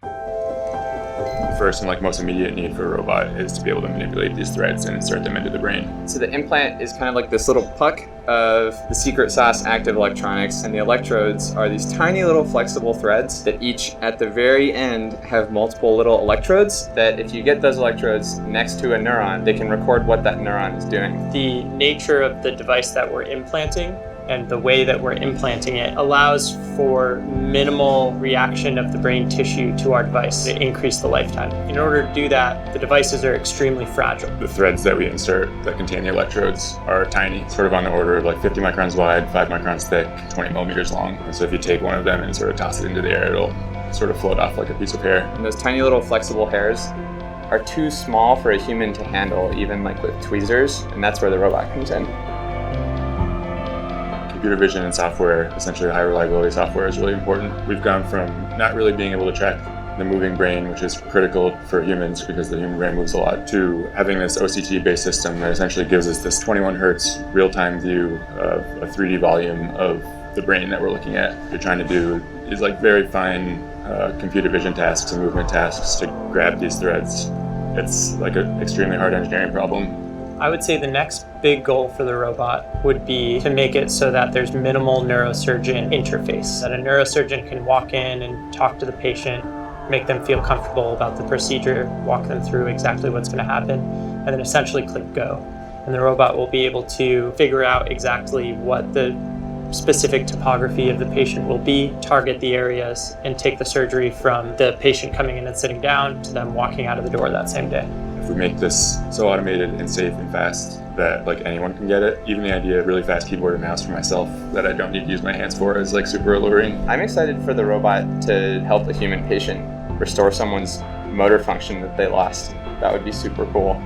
The first and most immediate need for a robot is to be able to manipulate these threads and insert them into the brain. So the implant is kind of like this little puck of the secret sauce active electronics, and the electrodes are these tiny little flexible threads that each at the very end have multiple little electrodes that if you get those electrodes next to a neuron, they can record what that neuron is doing. The nature of the device that we're implanting and the way that we're implanting it allows for minimal reaction of the brain tissue to our device to increase the lifetime. In order to do that, the devices are extremely fragile. The threads that we insert that contain the electrodes are tiny, sort of on the order of 50 microns wide, 5 microns thick, 20 millimeters long. And so if you take one of them and sort of toss it into the air, it'll sort of float off like a piece of hair. And those tiny little flexible hairs are too small for a human to handle, even with tweezers, and that's where the robot comes in. Computer vision and software, essentially high reliability software, is really important. We've gone from not really being able to track the moving brain, which is critical for humans because the human brain moves a lot, to having this OCT-based system that essentially gives us this 21 hertz real-time view of a 3D volume of the brain that we're looking at. What you're trying to do is very fine computer vision tasks and movement tasks to grab these threads. It's an extremely hard engineering problem. I would say the next big goal for the robot would be to make it so that there's minimal neurosurgeon interface, that a neurosurgeon can walk in and talk to the patient, make them feel comfortable about the procedure, walk them through exactly what's going to happen, and then essentially click go. And the robot will be able to figure out exactly what the specific topography of the patient will be, target the areas, and take the surgery from the patient coming in and sitting down to them walking out of the door that same day. If we make this so automated and safe and fast that anyone can get it, even the idea of really fast keyboard and mouse for myself that I don't need to use my hands for is super alluring. I'm excited for the robot to help a human patient restore someone's motor function that they lost. That would be super cool.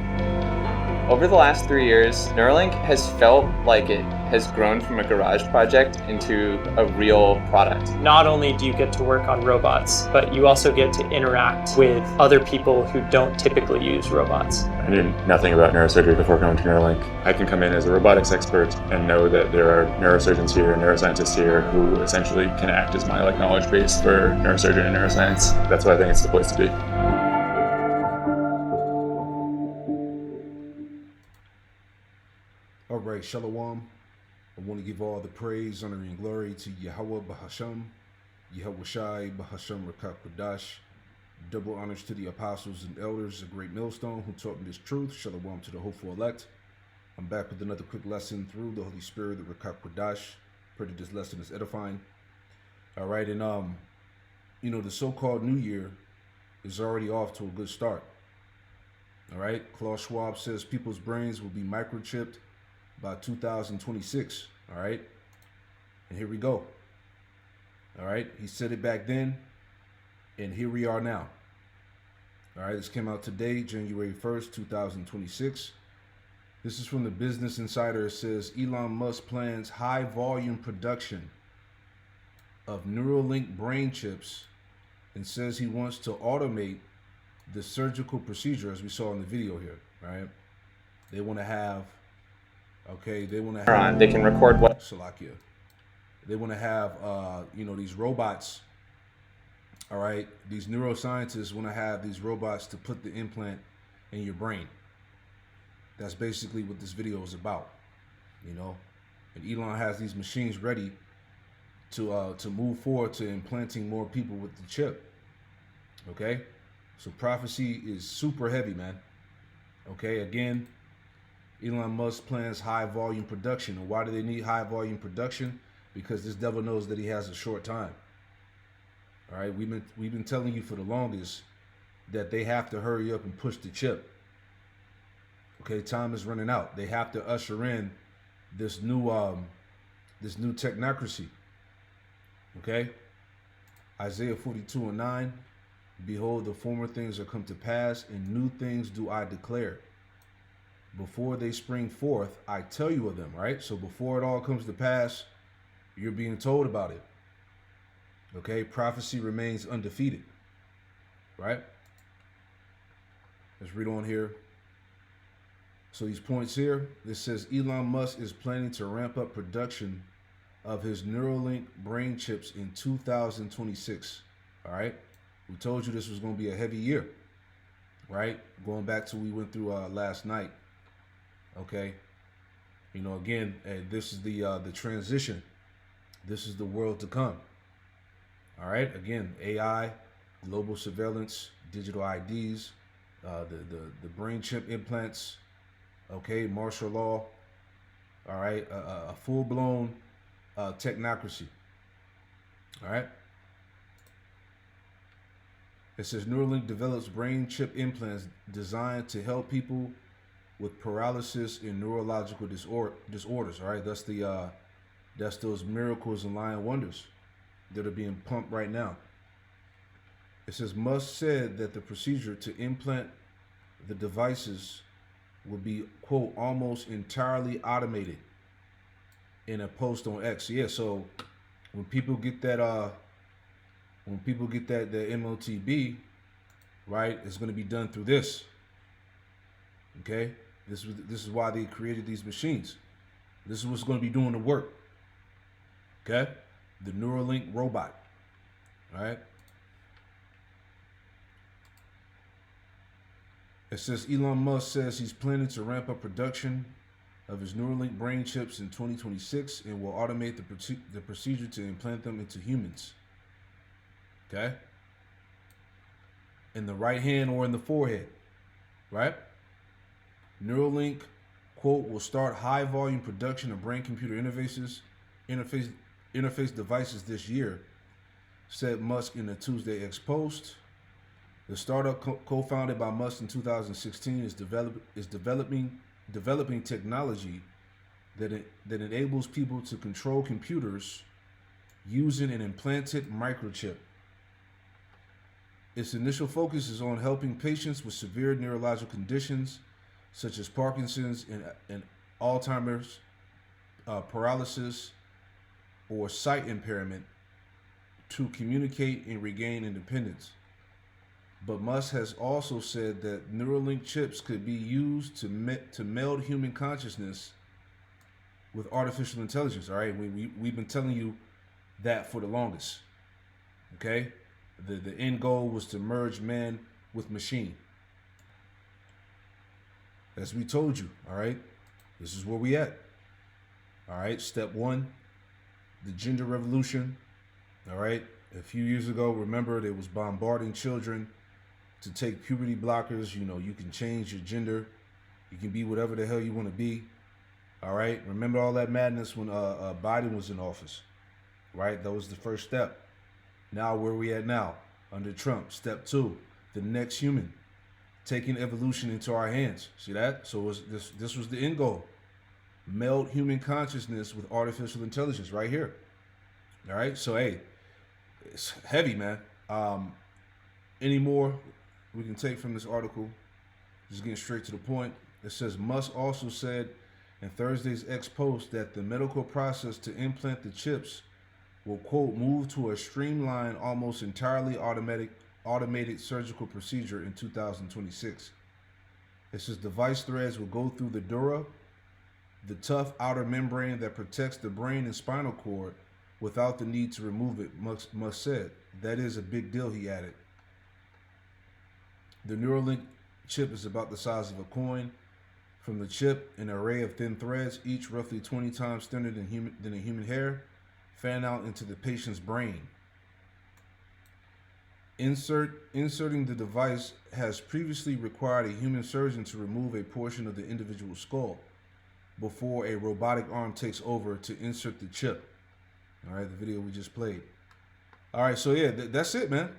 Over the last 3 years, Neuralink has felt like it has grown from a garage project into a real product. Not only do you get to work on robots, but you also get to interact with other people who don't typically use robots. I knew nothing about neurosurgery before coming to Neuralink. I can come in as a robotics expert and know that there are neurosurgeons here, neuroscientists here, who essentially can act as my knowledge base for neurosurgery and neuroscience. That's why I think it's the place to be. All right, Shalom. I want to give all the praise, honor, and glory to Yahweh Bahasham, Yahweh Shai Bahasham Rakak Kodash. Double honors to the apostles and elders, a great millstone who taught me this truth. Shalom to the hopeful elect. I'm back with another quick lesson through the Holy Spirit, the Rakak Kodash. Pray that this lesson is edifying. All right, and the so-called New Year is already off to a good start. All right, Klaus Schwab says people's brains will be microchipped by 2026, all right? And here we go. All right, he said it back then, and here we are now. All right, this came out today, January 1st, 2026. This is from the Business Insider. It says, Elon Musk plans high volume production of Neuralink brain chips and says he wants to automate the surgical procedure, as we saw in the video here, right? They want to have they can record what Salakia. They want to have these robots. All right, these neuroscientists want to have these robots to put the implant in your brain. That's basically what this video is about, And Elon has these machines ready to move forward to implanting more people with the chip. Okay, so prophecy is super heavy, man. Okay, again, Elon Musk plans high volume production. And why do they need high volume production? Because this devil knows that he has a short time. All right, we've been telling you for the longest that they have to hurry up and push the chip. Okay, time is running out. They have to usher in this new technocracy. Okay, Isaiah 42:9. Behold, the former things are come to pass, and new things do I declare. Before they spring forth, I tell you of them, right? So before it all comes to pass, you're being told about it. Okay, prophecy remains undefeated, right? Let's read on here. So these points here, this says Elon Musk is planning to ramp up production of his Neuralink brain chips in 2026, all right? We told you this was going to be a heavy year, right? Going back to what we went through last night. Okay, you know, again, this is the transition. This is the world to come. All right, again, AI, global surveillance, digital IDs, the brain chip implants. Okay, martial law. All right, a full-blown technocracy. All right. It says Neuralink develops brain chip implants designed to help people with paralysis and neurological disorders. All right, that's those miracles and lying wonders that are being pumped right now. It says Musk said that the procedure to implant the devices will be, quote, almost entirely automated in a post on X. Yeah, so when people get that the MOTB, right, it's going to be done through this. Okay, this is why they created these machines. This is what's going to be doing the work. Okay, the Neuralink robot. All right. It says Elon Musk says he's planning to ramp up production of his Neuralink brain chips in 2026 and will automate the procedure to implant them into humans. Okay? In the right hand or in the forehead. Right? Neuralink, quote, will start high volume production of brain computer interface devices this year, said Musk in a Tuesday X post. The startup co-founded by Musk in 2016 is developing technology that enables people to control computers using an implanted microchip. Its initial focus is on helping patients with severe neurological conditions such as Parkinson's and Alzheimer's, paralysis, or sight impairment to communicate and regain independence. But Musk has also said that Neuralink chips could be used to meld human consciousness with artificial intelligence. All right, we've been telling you that for the longest. Okay, the end goal was to merge man with machine. As we told you, all right, this is where we at. All right, step one, the gender revolution. All right, a few years ago, remember, they was bombarding children to take puberty blockers. You know, you can change your gender. You can be whatever the hell you want to be. All right. Remember all that madness when Biden was in office, right? That was the first step. Now where we at now? Under Trump, step two, the next human, taking evolution into our hands. See that? So this was the end goal. Meld human consciousness with artificial intelligence right here. All right. So, hey, it's heavy, man. Any more we can take from this article? Just getting straight to the point. It says Musk also said in Thursday's X post that the medical process to implant the chips will, quote, move to a streamlined, almost entirely automated surgical procedure in 2026. It says device threads will go through the dura, the tough outer membrane that protects the brain and spinal cord, without the need to remove it, Musk said. That is a big deal, he added. The Neuralink chip is about the size of a coin. From the chip, an array of thin threads, each roughly 20 times thinner than a human hair, fan out into the patient's brain. Inserting the device has previously required a human surgeon to remove a portion of the individual skull before a robotic arm takes over to insert the chip. All right, the video we just played. All right, so yeah, that's it, man.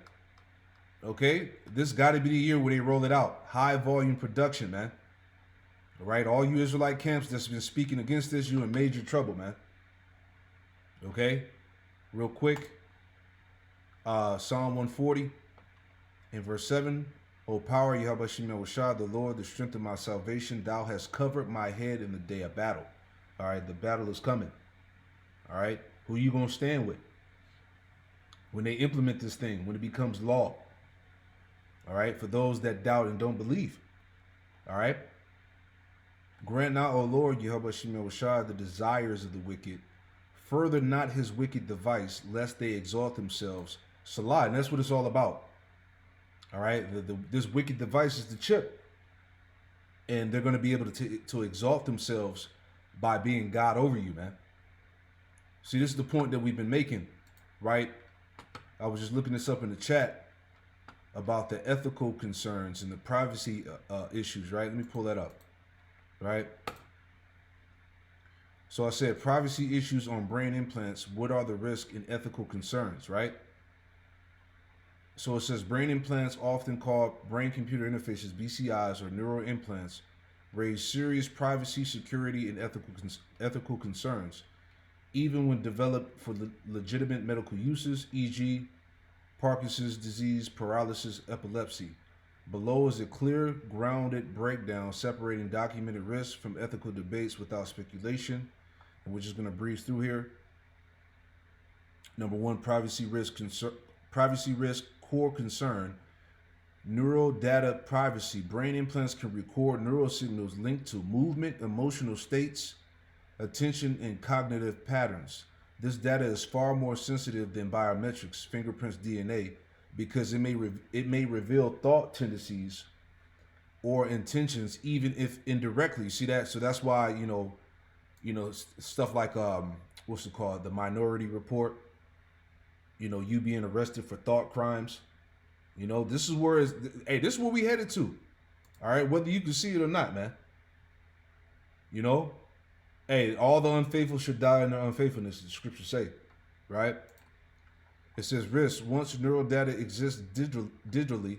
Okay, this got to be the year where they roll it out. High volume production, man. All right, all you Israelite camps that's been speaking against this, you in major trouble, man. Okay, real quick. Psalm 140 in verse 7. O power, Yahweh Shem Yahushua, the Lord, the strength of my salvation, thou hast covered my head in the day of battle. All right, the battle is coming. All right, who you going to stand with when they implement this thing, when it becomes law? All right, for those that doubt and don't believe. All right. Grant now, O Lord, Yahweh Shem Yahushua, the desires of the wicked. Further not his wicked device, lest they exalt themselves. Salah, and that's what it's all about. All right, this wicked device is the chip, and they're going to be able to exalt themselves by being God over you, man. See, this is the point that we've been making, right? I was just looking this up in the chat about the ethical concerns and the privacy issues, right? Let me pull that up, right? So I said privacy issues on brain implants. What are the risks and ethical concerns, right? So it says brain implants, often called brain-computer interfaces, BCIs, or neural implants, raise serious privacy, security, and ethical concerns, even when developed for legitimate medical uses, e.g., Parkinson's disease, paralysis, epilepsy. Below is a clear, grounded breakdown separating documented risks from ethical debates without speculation. And we're just going to breeze through here. Number one, privacy risk core concern. Neural data privacy. Brain implants can record neural signals linked to movement, emotional states, attention, and cognitive patterns. This data is far more sensitive than biometrics, fingerprints, DNA, because it may reveal thought tendencies or intentions, even if indirectly. You see that? So that's why stuff like what's it called, the Minority Report. You being arrested for thought crimes. This is where this is where we headed to. All right, whether you can see it or not, man. Hey, all the unfaithful should die in their unfaithfulness, the scriptures say, right? It says risk. Once neural data exists digitally,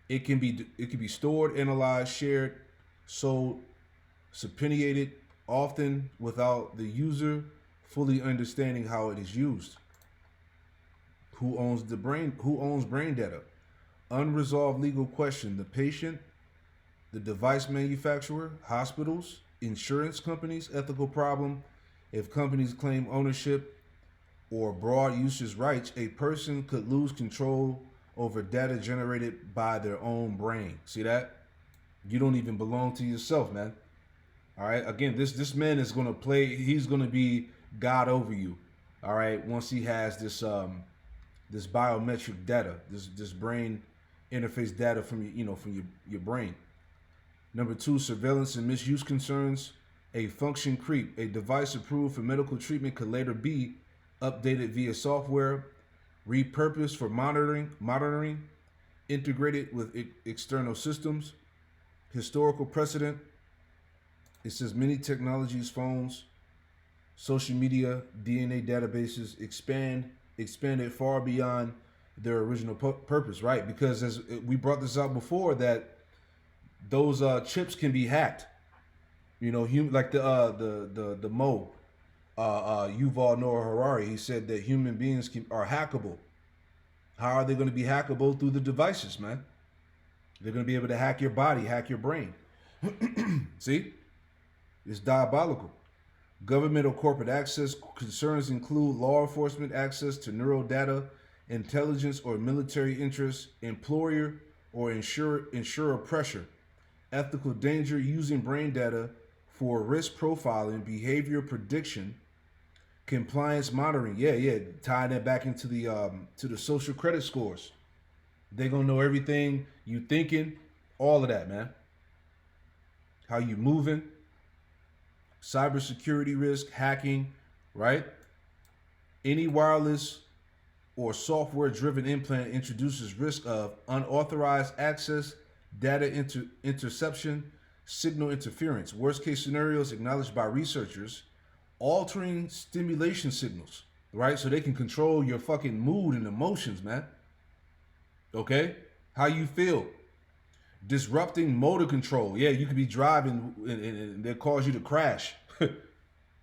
it can be stored, analyzed, shared, sold, subpoenaed, often without the user fully understanding how it is used. Who owns brain data? Unresolved legal question. The patient, the device manufacturer, hospitals, insurance companies. Ethical problem. If companies claim ownership or broad usage rights, a person could lose control over data generated by their own brain. See that? You don't even belong to yourself, man. All right. Again, this man is going to play. He's going to be God over you. All right. Once he has this this biometric data, this brain interface data from your brain. Number two, surveillance and misuse concerns. A function creep. A device approved for medical treatment could later be updated via software, repurposed for monitoring, integrated with external systems. Historical precedent. It says many technologies, phones, social media, DNA databases expanded far beyond their original purpose, right? Because as we brought this out before, that those chips can be hacked. Like the Mo, Yuval Noah Harari, he said that human beings are hackable. How are they going to be hackable? Through the devices, man. They're going to be able to hack your body, hack your brain. See? It's diabolical. Government or corporate access concerns include law enforcement access to neural data, intelligence or military interests, employer or insurer pressure, ethical danger using brain data for risk profiling, behavior prediction, compliance monitoring. Yeah, tying that back into the social credit scores. They're gonna know everything you thinking, all of that, man. How you moving. Cybersecurity risk, hacking, right? Any wireless or software-driven implant introduces risk of unauthorized access, data interception, signal interference. Worst case scenarios acknowledged by researchers, altering stimulation signals, right? So they can control your fucking mood and emotions, man. Okay? How you feel. Disrupting motor control. Yeah, you could be driving and they cause you to crash.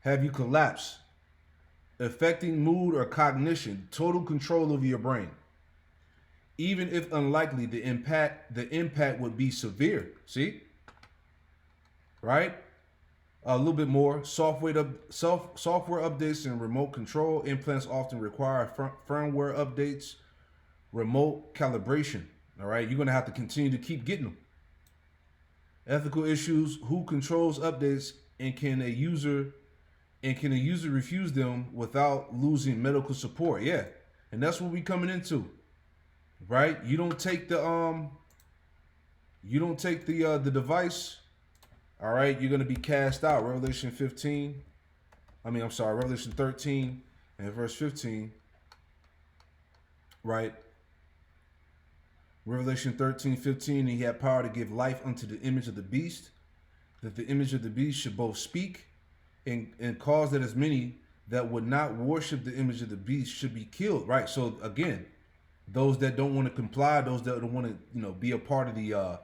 Have you collapse. Affecting mood or cognition. Total control over your brain. Even if unlikely, the impact would be severe. See? Right? A little bit more. Software updates and remote control. Implants often require firmware updates, remote calibration. All right, you're going to have to continue to keep getting them. Ethical issues, who controls updates, and can a user refuse them without losing medical support? Yeah, and that's what we're coming into. right? You don't take the the device, all right, you're gonna be cast out. Revelation 13 and verse 15, right? Revelation 13:15, and he had power to give life unto the image of the beast, that the image of the beast should both speak and cause that as many that would not worship the image of the beast should be killed, right? So again, those that don't want to comply, those that don't want to, be a part of the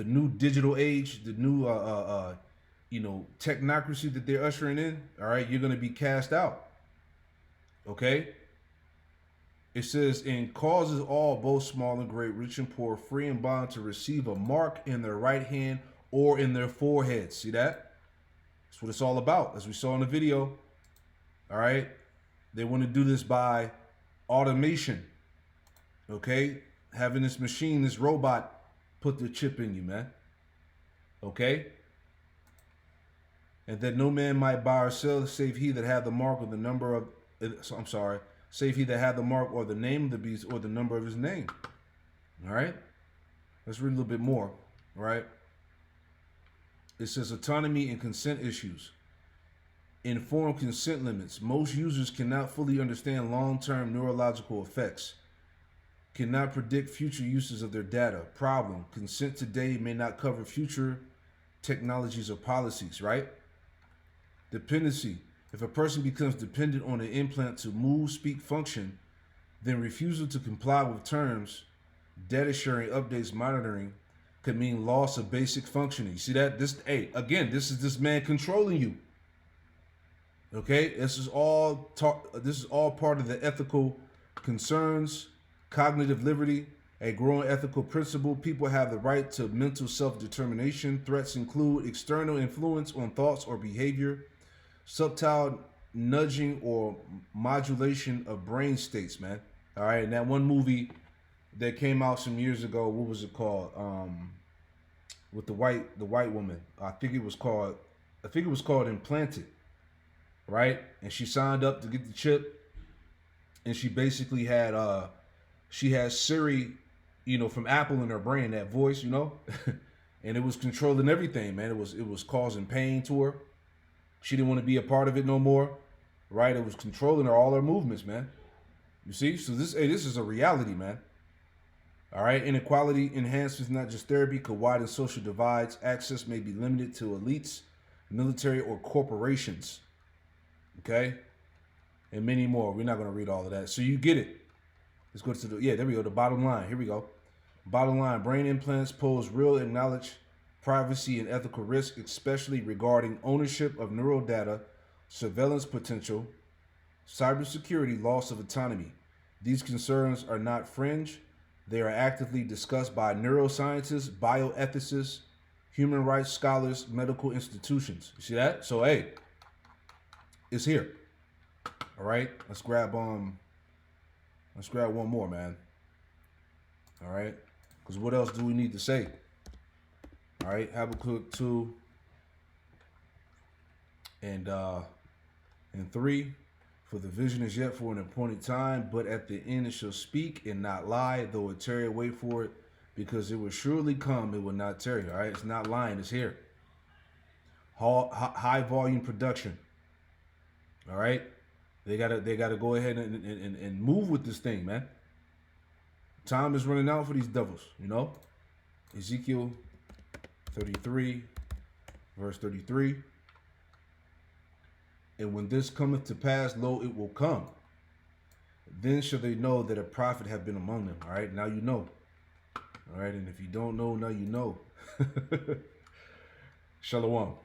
new digital age, the new technocracy that they're ushering in, all right, you're going to be cast out. Okay? It says, and causes all, both small and great, rich and poor, free and bond, to receive a mark in their right hand or in their forehead. See that? That's what it's all about, as we saw in the video. All right? They want to do this by automation. Okay? Having this machine, this robot, put the chip in you, man. Okay? And that no man might buy or sell, save he that had the mark or the number of, save he that had the mark or the name of the beast or the number of his name. All right? Let's read a little bit more. All right? It says autonomy and consent issues. Informed consent limits. Most users cannot fully understand long-term neurological effects. Cannot predict future uses of their data. Problem. Consent today may not cover future technologies or policies, right? Dependency. If a person becomes dependent on an implant to move, speak, function, then refusal to comply with terms, data sharing, updates, monitoring, could mean loss of basic functioning. See that? This is this man controlling you. Okay? This is all part of the ethical concerns, cognitive liberty, a growing ethical principle. People have the right to mental self-determination. Threats include external influence on thoughts or behavior, subtle nudging or modulation of brain states, man. All right, and that one movie that came out some years ago, what was it called? With the white woman. I think it was called Implanted, right? And she signed up to get the chip, and she basically had she has Siri, from Apple in her brain, that voice, and it was controlling everything, man. It was causing pain to her. She didn't want to be a part of it no more, right? It was controlling her, all her movements, man. You see? So this is a reality, man. All right? Inequality enhancements, not just therapy, could widen social divides. Access may be limited to elites, military, or corporations. Okay? And many more. We're not going to read all of that. So you get it. Let's go to there we go, the bottom line. Here we go. Bottom line, brain implants pose real and acknowledged privacy and ethical risk, especially regarding ownership of neural data, surveillance potential, cybersecurity, loss of autonomy. These concerns are not fringe. They are actively discussed by neuroscientists, bioethicists, human rights scholars, medical institutions. You see that? So, hey, it's here. All right, let's grab one more, man. All right, because what else do we need to say? All right, Habakkuk 2 and 3. For the vision is yet for an appointed time, but at the end it shall speak and not lie, though it tarry, wait for it, because it will surely come, it will not tarry. All right, it's not lying, it's here. High volume production. All right, they gotta go ahead and move with this thing, man. Time is running out for these devils, Ezekiel 33, verse 33. And when this cometh to pass, lo, it will come. Then shall they know that a prophet have been among them. All right, now you know. All right, and if you don't know, now you know. Shalom.